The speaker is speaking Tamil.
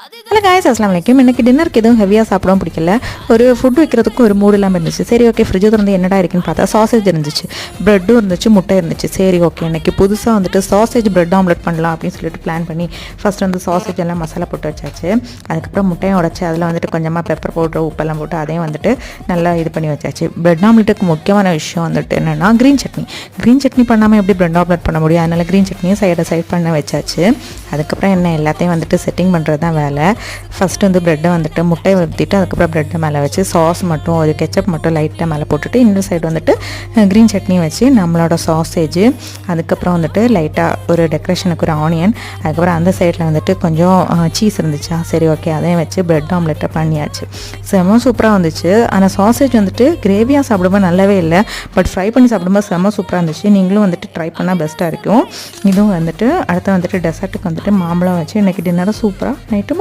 ஹலோ காய்ஸ், அஸ்லாம் வலைக்கம். இன்றைக்கி டின்னருக்கு எதுவும் ஹெவியாக சாப்பிடவும் பிடிக்கல. ஒரு ஃபுட் வைக்கிறதுக்கும் ஒரு மூடு இல்லாமல் இருந்துச்சு. சரி ஓகே, ஃப்ரிட்ஜை திறந்து என்னடா இருக்குன்னு பார்த்தா சாசேஜ் இருந்துச்சு, ப்ரெட்டும் இருந்துச்சு, முட்டை இருந்துச்சு. சரி ஓகே, இன்றைக்கி புதுசாக வந்துட்டு சாசேஜ் ப்ரெட் ஆம்லெட் பண்ணலாம் அப்படின்னு சொல்லிட்டு பிளான் பண்ணி ஃபஸ்ட் வந்து சாசேஜ் எல்லாம் மசாலா போட்டு வச்சாச்சு. அதுக்கப்புறம் முட்டையும் உடச்சி அதில் வந்துட்டு கொஞ்சமாக பெப்பர் பவுட்ரு உப்பெல்லாம் போட்டு அதையும் வந்துட்டு நல்லா இது பண்ணி வச்சாச்சு. ப்ரெட் ஆம்லெட்டுக்கு முக்கியமான விஷயம் வந்துட்டு என்னென்னா க்ரீன் சட்னி பண்ணாமல் எப்படி ப்ரெட் ஆம்லெட் பண்ண முடியும்? அதனால் க்ரீன் சட்னியும் சைட் பண்ண வச்சாச்சு. அதுக்கப்புறம் என்ன எல்லாத்தையும் வந்துட்டு செட்டிங் பண்ணுறது தான் வேலை. ஃபஸ்ட்டு வந்து ப்ரெட்டை வந்துட்டு முட்டையை ஊற்றிட்டு அதுக்கப்புறம் ப்ரெட்டை மேலே வச்சு சாஸ் மட்டும் ஒரு கெச்சப் மட்டும் லைட்டாக மேலே போட்டுட்டு இன்னொரு சைடு வந்துட்டு க்ரீன் சட்னி வச்சு நம்மளோட சாசேஜ், அதுக்கப்புறம் வந்துட்டு லைட்டாக ஒரு டெக்கரேஷனுக்கு ஒரு ஆனியன், அதுக்கப்புறம் அந்த சைடில் வந்துட்டு கொஞ்சம் சீஸ் இருந்துச்சா, சரி ஓகே அதையும் வச்சு ப்ரெட் ஆம்லெட்டை பண்ணியாச்சு. செம்ம சூப்பராக வந்துச்சு. ஆனால் சாசேஜ் வந்துட்டு கிரேவியாக சாப்பிடும்போது நல்லாவே இல்லை, பட் ஃப்ரை பண்ணி சாப்பிடும்போது செம்ம சூப்பராக இருந்துச்சு. நீங்களும் வந்துட்டு ட்ரை பண்ணால் பெஸ்ட்டாக இருக்கும். இதுவும் வந்துட்டு அடுத்து வந்துட்டு டெசர்ட்டுக்கு வந்துட்டு மாம்பழம் வச்சு இன்றைக்கி டின்னரை சூப்பராக நைட்டு